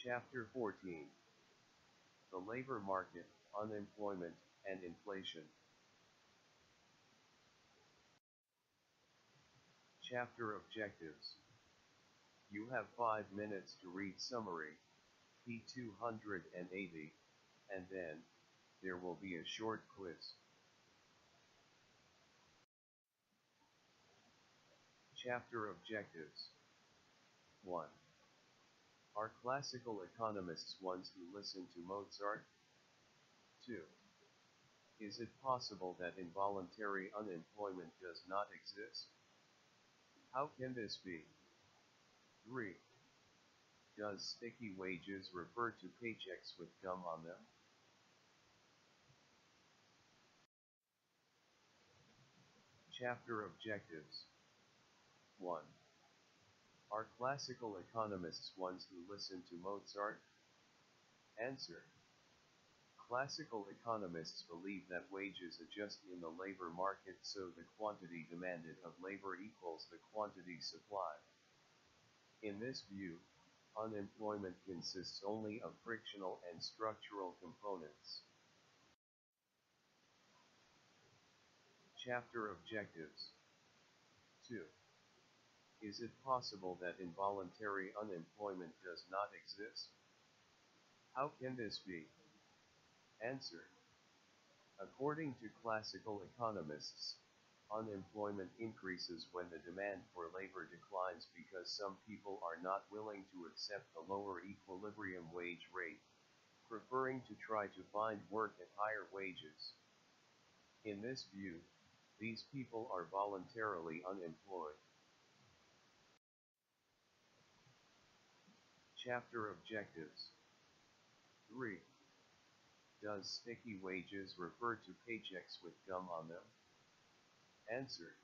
Chapter 14. The Labor Market, Unemployment, and Inflation. Chapter Objectives. You have 5 minutes to read summary, P280, and then, there will be a short quiz. Chapter Objectives. 1. Are classical economists ones who listen to Mozart? 2. Is it possible that involuntary unemployment does not exist? How can this be? 3. Does sticky wages refer to paychecks with gum on them? Chapter Objectives. 1. Are classical economists ones who listen to Mozart? Answer. Classical economists believe that wages adjust in the labor market so the quantity demanded of labor equals the quantity supplied. In this view, unemployment consists only of frictional and structural components. Chapter Objectives. 2. Is it possible that involuntary unemployment does not exist? How can this be? Answer. According to classical economists, unemployment increases when the demand for labor declines because some people are not willing to accept the lower equilibrium wage rate, preferring to try to find work at higher wages. In this view, these people are voluntarily unemployed. Chapter Objectives. 3. Does sticky wages refer to paychecks with gum on them? Answer.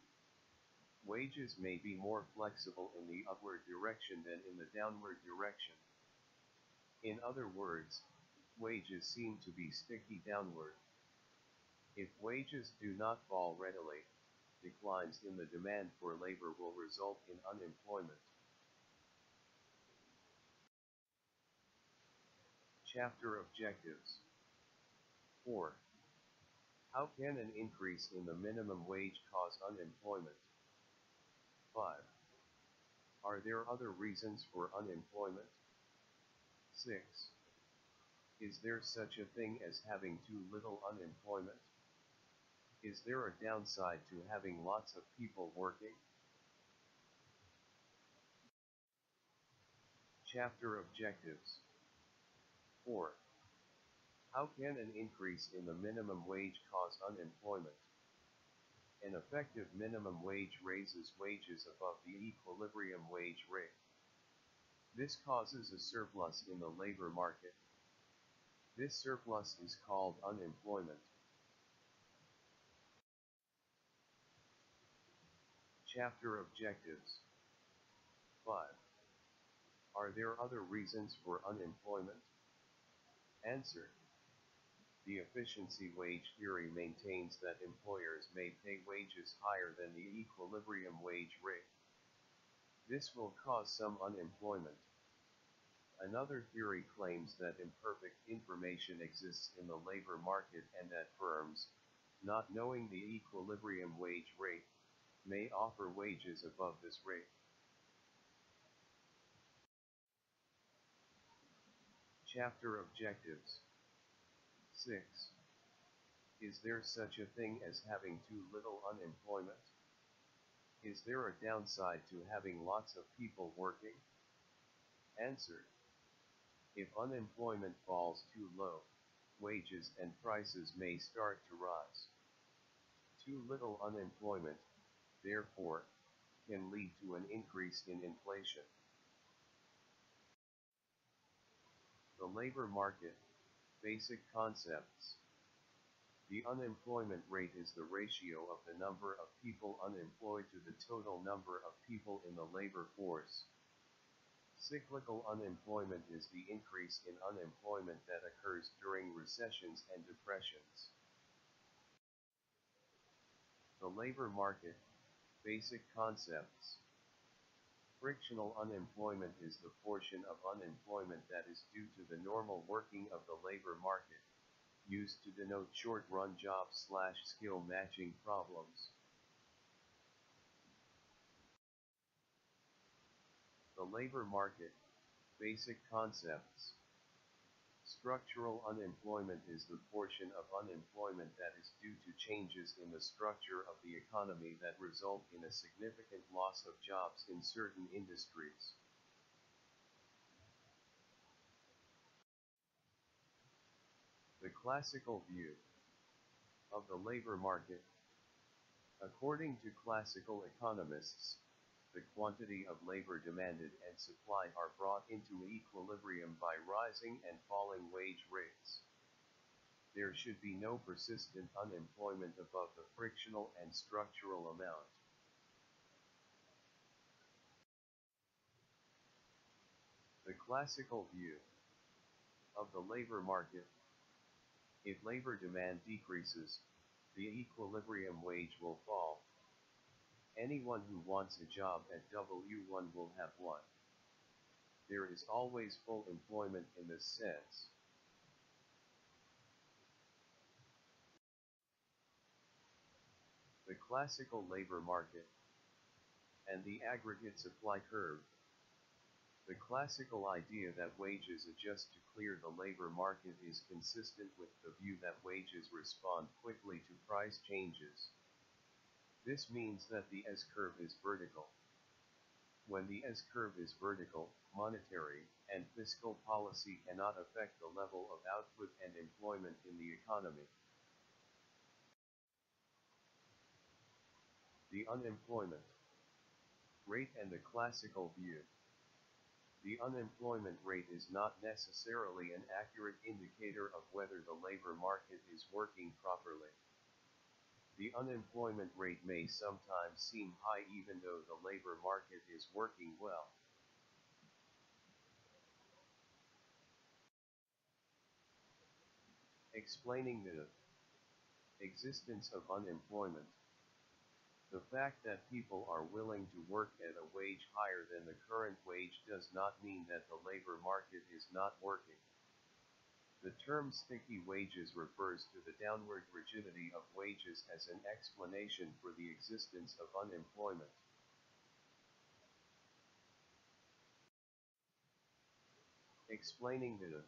Wages may be more flexible in the upward direction than in the downward direction. In other words, wages seem to be sticky downward. If wages do not fall readily, declines in the demand for labor will result in unemployment. Chapter Objectives. 4. How can an increase in the minimum wage cause unemployment? 5. Are there other reasons for unemployment? 6. Is there such a thing as having too little unemployment? Is there a downside to having lots of people working? Chapter Objectives. 4. How can an increase in the minimum wage cause unemployment? An effective minimum wage raises wages above the equilibrium wage rate. This causes a surplus in the labor market. This surplus is called unemployment. Chapter Objectives. 5. Are there other reasons for unemployment? Answer. The efficiency wage theory maintains that employers may pay wages higher than the equilibrium wage rate. This will cause some unemployment. Another theory claims that imperfect information exists in the labor market and that firms, not knowing the equilibrium wage rate, may offer wages above this rate. Chapter Objectives. 6. Is there such a thing as having too little unemployment? Is there a downside to having lots of people working? Answer. If unemployment falls too low, wages and prices may start to rise. Too little unemployment, therefore, can lead to an increase in inflation. The labor market, basic concepts. The unemployment rate is the ratio of the number of people unemployed to the total number of people in the labor force. Cyclical unemployment is the increase in unemployment that occurs during recessions and depressions. The labor market, basic concepts. Frictional unemployment is the portion of unemployment that is due to the normal working of the labor market, used to denote short-run job/skill matching problems. The labor market, basic concepts. Structural unemployment is the portion of unemployment that is due to changes in the structure of the economy that result in a significant loss of jobs in certain industries. The classical view of the labor market. According to classical economists, the quantity of labor demanded and supply are brought into equilibrium by rising and falling wage rates. There should be no persistent unemployment above the frictional and structural amount. The classical view of the labor market. If labor demand decreases, the equilibrium wage will fall. Anyone who wants a job at W1 will have one. There is always full employment in this sense. The classical labor market and the aggregate supply curve. The classical idea that wages adjust to clear the labor market is consistent with the view that wages respond quickly to price changes. This means that the S-curve is vertical. When the S-curve is vertical, monetary and fiscal policy cannot affect the level of output and employment in the economy. The unemployment rate and the classical view. The unemployment rate is not necessarily an accurate indicator of whether the labor market is working properly. The unemployment rate may sometimes seem high even though the labor market is working well. Explaining the existence of unemployment. The fact that people are willing to work at a wage higher than the current wage does not mean that the labor market is not working. The term sticky wages refers to the downward rigidity of wages as an explanation for the existence of unemployment. Explaining the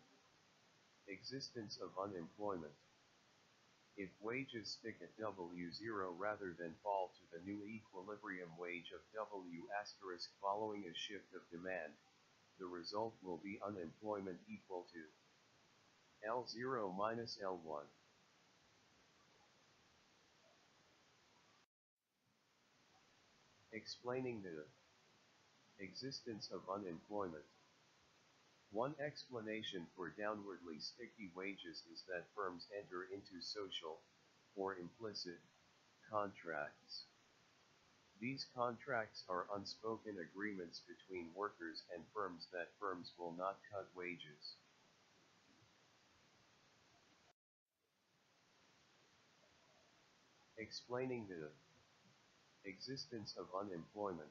existence of unemployment. If wages stick at W0 rather than fall to the new equilibrium wage of W** following a shift of demand, the result will be unemployment equal to L0 minus L1. Explaining the existence of unemployment. One explanation for downwardly sticky wages is that firms enter into social, or implicit, contracts. These contracts are unspoken agreements between workers and firms that firms will not cut wages. Explaining the existence of unemployment.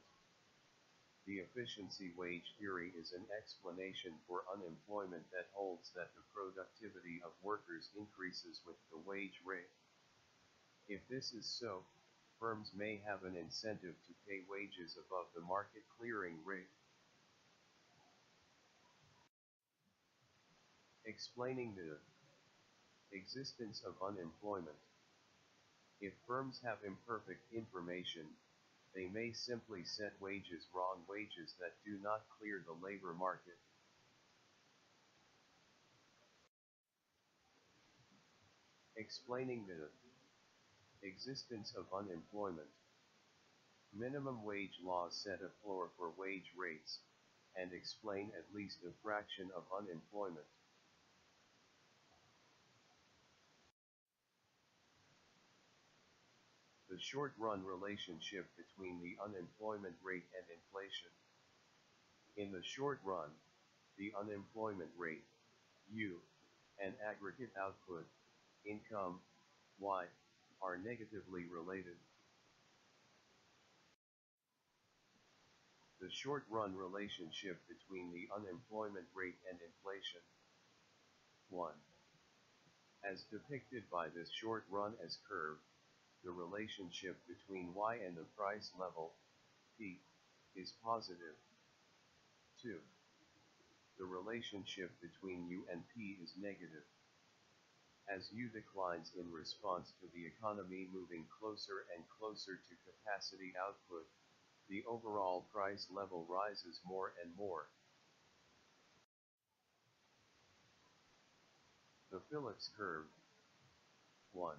The efficiency wage theory is an explanation for unemployment that holds that the productivity of workers increases with the wage rate. If this is so, firms may have an incentive to pay wages above the market clearing rate. Explaining the existence of unemployment. If firms have imperfect information, they may simply set wages wrong, wages that do not clear the labor market. Explaining the existence of unemployment. Minimum wage laws set a floor for wage rates, and explain at least a fraction of unemployment. The short-run relationship between the unemployment rate and inflation. In the short run, the unemployment rate, U, and aggregate output, income, Y, are negatively related. The short-run relationship between the unemployment rate and inflation. 1. As depicted by this short-run S-curve, the relationship between y and the price level, P, is positive. 2. The relationship between U and P is negative. As U declines in response to the economy moving closer and closer to capacity output, the overall price level rises more and more. The Phillips curve. 1.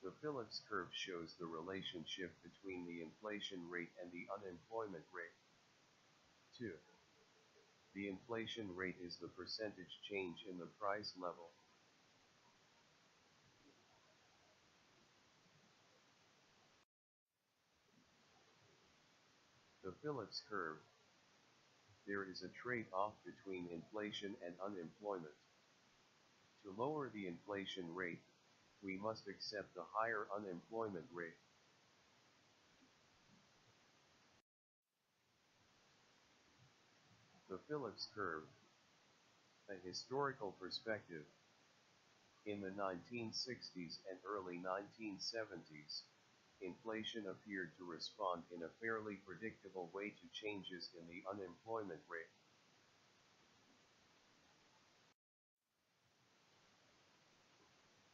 The Phillips curve shows the relationship between the inflation rate and the unemployment rate. 2. The inflation rate is the percentage change in the price level. The Phillips curve. There is a trade-off between inflation and unemployment. To lower the inflation rate, we must accept a higher unemployment rate. The Phillips curve. A historical perspective. In the 1960s and early 1970s, inflation appeared to respond in a fairly predictable way to changes in the unemployment rate.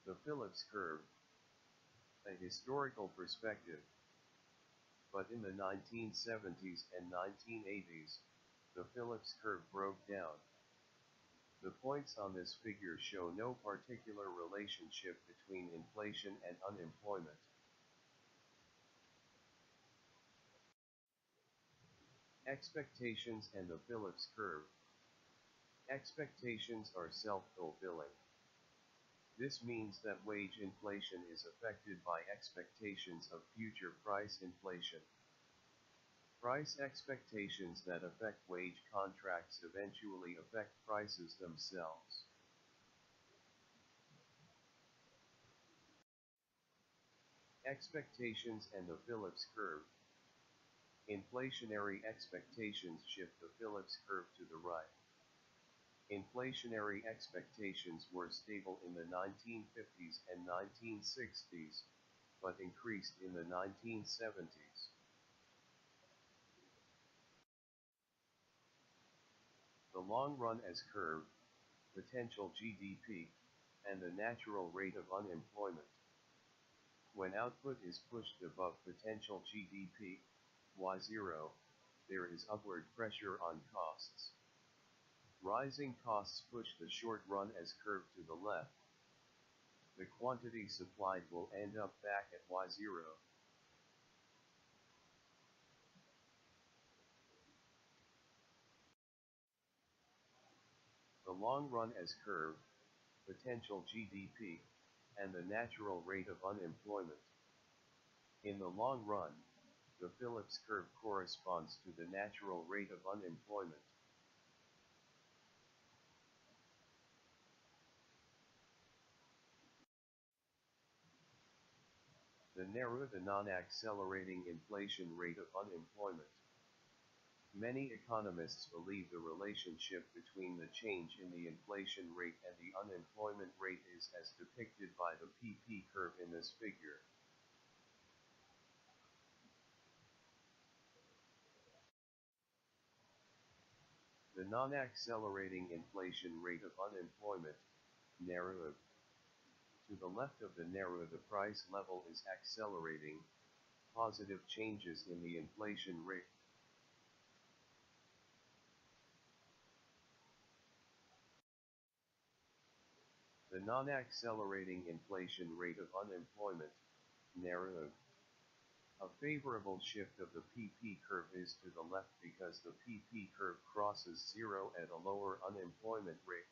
The Phillips curve. A historical perspective. But in the 1970s and 1980s, the Phillips curve broke down. The points on this figure show no particular relationship between inflation and unemployment. Expectations and the Phillips curve. Expectations are self-fulfilling. This means that wage inflation is affected by expectations of future price inflation. Price expectations that affect wage contracts eventually affect prices themselves. Expectations and the Phillips curve. Inflationary expectations shift the Phillips curve to the right. Inflationary expectations were stable in the 1950s and 1960s, but increased in the 1970s. The long-run S-curve, potential GDP, and the natural rate of unemployment. When output is pushed above potential GDP, Y0, there is upward pressure on costs. Rising costs push the short-run S-curve to the left. The quantity supplied will end up back at Y0. The long-run S-curve, potential GDP, and the natural rate of unemployment. In the long run, the Phillips curve corresponds to the natural rate of unemployment. The non-accelerating inflation rate of unemployment. Many economists believe the relationship between the change in the inflation rate and the unemployment rate is as depicted by the PP curve in this figure. The non-accelerating inflation rate of unemployment, NARUB. To the left of the NARUB, the price level is accelerating, positive changes in the inflation rate. The non-accelerating inflation rate of unemployment, NARUB. A favorable shift of the PP curve is to the left because the PP curve crosses zero at a lower unemployment rate.